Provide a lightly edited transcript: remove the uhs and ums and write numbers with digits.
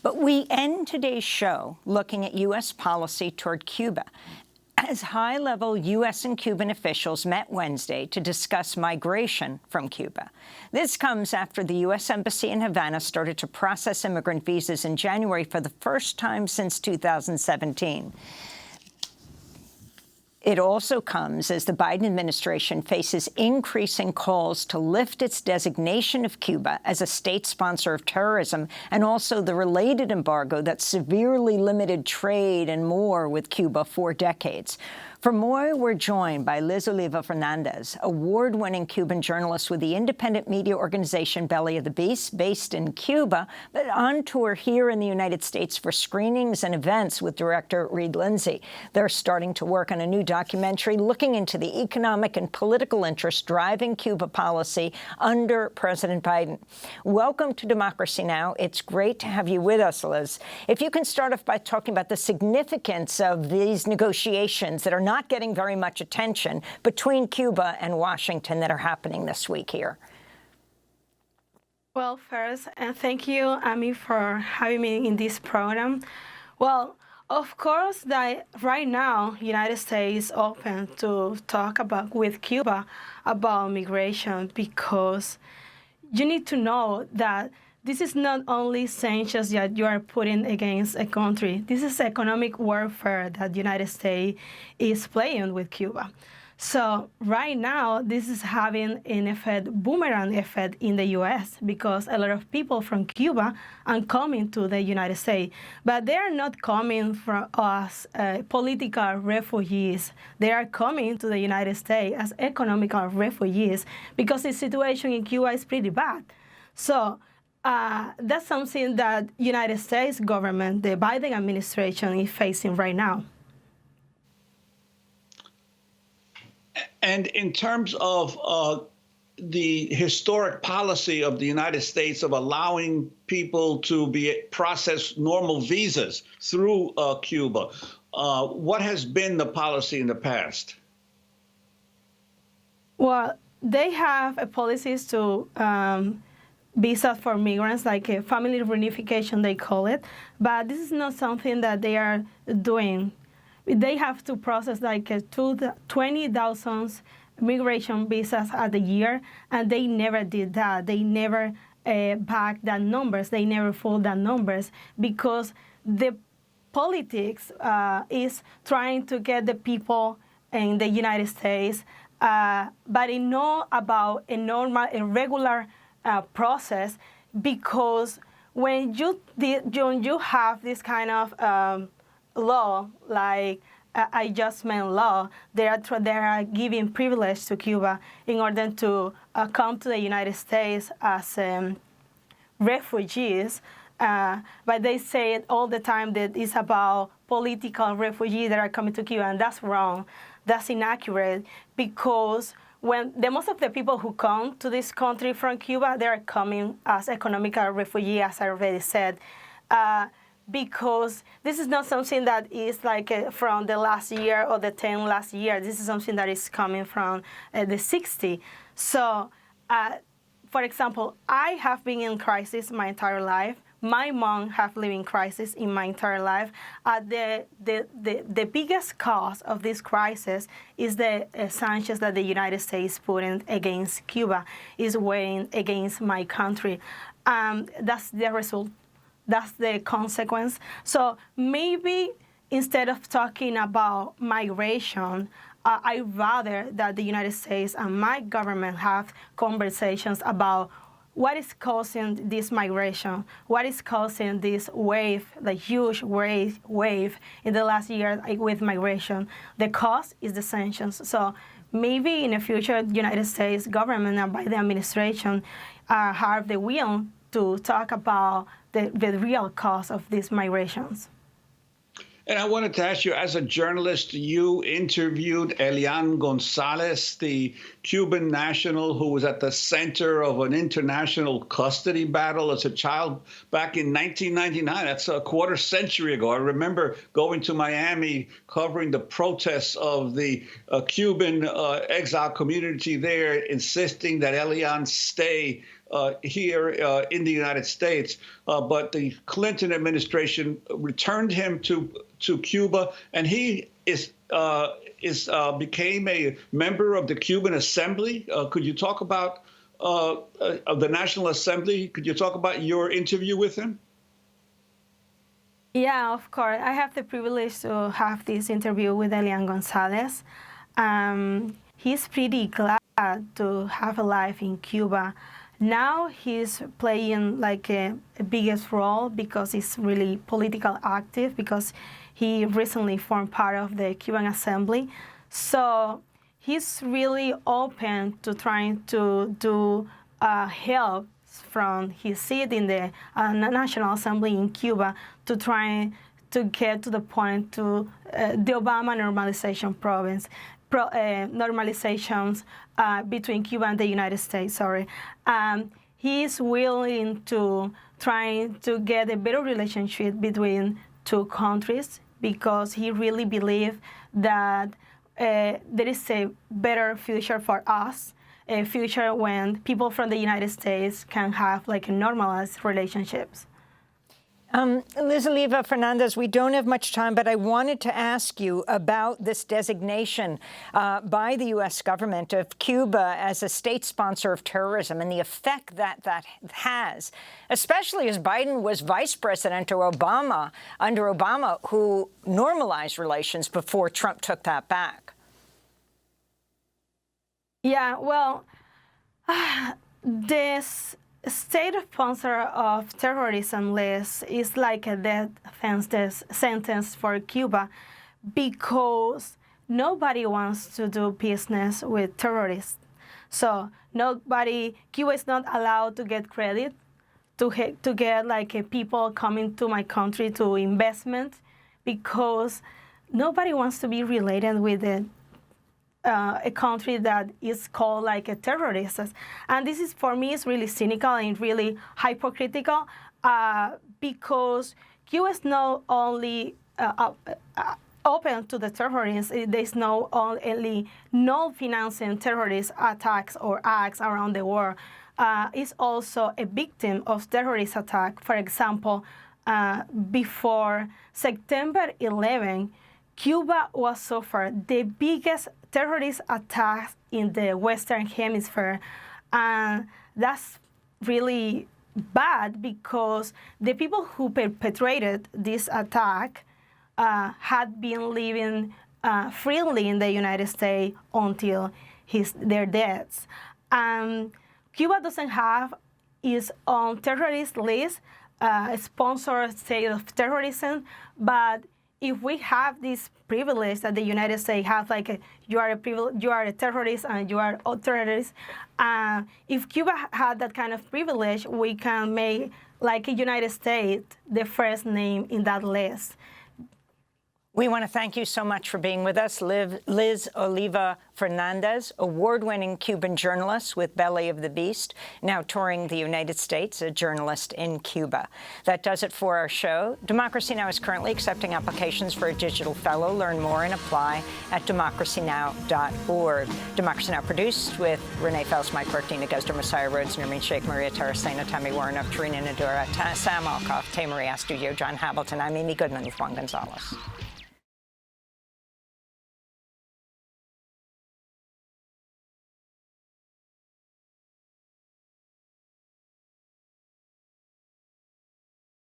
But we end today's show looking at U.S. policy toward Cuba, as high-level U.S. and Cuban officials met Wednesday to discuss migration from Cuba. This comes after the U.S. Embassy in Havana started to process immigrant visas in January for the first time since 2017. It also comes as the Biden administration faces increasing calls to lift its designation of Cuba as a state sponsor of terrorism, and also the related embargo that severely limited trade and more with Cuba for decades. For more, we're joined by Liz Oliva Fernández, award-winning Cuban journalist with the independent media organization Belly of the Beast, based in Cuba, but on tour here in the United States for screenings and events with director Reed Lindsay. They're starting to work on a new documentary looking into the economic and political interests driving Cuba policy under President Biden. Welcome to Democracy Now! It's great to have you with us, Liz. If you can start off by talking about the significance of these negotiations that are not getting very much attention between Cuba and Washington that are happening this week here. Well, first, thank you, Amy, for having me in this program. Well, of course, that right now, United States is open to talk with Cuba about migration, because you need to know that this is not only sanctions that you are putting against a country. This is economic warfare that the United States is playing with Cuba. So right now, this is having an effect, boomerang effect in the U.S., because a lot of people from Cuba are coming to the United States. But they are not coming from as political refugees. They are coming to the United States as economical refugees, because the situation in Cuba is pretty bad. So that's something that United States government, the Biden administration, is facing right now. And in terms of the historic policy of the United States of allowing people to be processed normal visas through Cuba, what has been the policy in the past? Well, they have policies to visas for migrants, like a family reunification, they call it. But this is not something that they are doing. They have to process like 20,000 migration visas a year, and they never did that. They never backed that numbers. They never followed that numbers, because the politics is trying to get the people in the United States, but they know about a normal, a regular process, because when you have this kind of law, like adjustment law, they are giving privilege to Cuba in order to come to the United States as refugees. But they say it all the time that it's about political refugees that are coming to Cuba, and that's wrong. That's inaccurate, because when most of the people who come to this country from Cuba, they are coming as economic refugees, as I already said, because this is not something that is like from the last year or the 10 last year. This is something that is coming from the 60. So, for example, I have been in crisis my entire life. My mom have lived in crisis in my entire life. The biggest cause of this crisis is the sanctions that the United States put in against Cuba, is weighing against my country. That's the result. That's the consequence. So maybe instead of talking about migration, I'd rather that the United States and my government have conversations about what is causing this migration, what is causing this wave, the huge wave in the last year with migration. The cause is the sanctions. So maybe in the future, the United States government and by the administration have the will to talk about the real cause of these migrations. And I wanted to ask you, as a journalist, you interviewed Elian Gonzalez, the Cuban national who was at the center of an international custody battle as a child back in 1999. That's a quarter century ago. I remember going to Miami, covering the protests of the Cuban exile community there, insisting that Elian stay here in the United States, but the Clinton administration returned him to Cuba, and he became a member of the Cuban Assembly. Could you talk about of the National Assembly? Could you talk about your interview with him? Yeah, of course. I have the privilege to have this interview with Elian Gonzalez. He's pretty glad to have a life in Cuba. Now he's playing like a biggest role because he's really political active, because he recently formed part of the Cuban Assembly. So he's really open to trying to do help from his seat in the National Assembly in Cuba to try to get to the point to the Obama normalization normalizations between Cuba and the United States. He is willing to try to get a better relationship between two countries because he really believes that there is a better future for us, a future when people from the United States can have like normalized relationships. Liz Oliva Fernández, we don't have much time, but I wanted to ask you about this designation by the U.S. government of Cuba as a state sponsor of terrorism and the effect that that has, especially as Biden was vice president under Obama, who normalized relations before Trump took that back. Yeah, well, this state sponsor of terrorism list is like a death sentence for Cuba because nobody wants to do business with terrorists. So Cuba is not allowed to get credit, to get like people coming to my country to investment because nobody wants to be related with it. A country that is called like a terrorist. And this is, for me, is really cynical and really hypocritical because Cuba is not only open to the terrorists, there's no only no financing terrorist attacks or acts around the world. It's also a victim of terrorist attack. For example, before September 11, Cuba was suffered the biggest terrorist attacks in the Western Hemisphere. And that's really bad because the people who perpetrated this attack had been living freely in the United States until their deaths. Cuba doesn't have its own terrorist list, a sponsored state of terrorism, but if we have this privilege that the United States has, like you are a terrorist and you are a terrorist, if Cuba had that kind of privilege, we can make like the United States the first name in that list. We want to thank you so much for being with us. Liz Oliva Fernández, award-winning Cuban journalist with Belly of the Beast, now touring the United States, a journalist in Cuba. That does it for our show. Democracy Now! Is currently accepting applications for a digital fellow. Learn more and apply at democracynow.org. Democracy Now! Produced with Renee Fels, Mike Burke, Dina Guzder, Messiah Rhodes, Nermeen Sheikh, Maria Tarasena, Tammy Warren, Tarina Nadura, Sam Alkoff, Tay Marie Astudillo, John Hamilton. I'm Amy Goodman with Juan Gonzalez.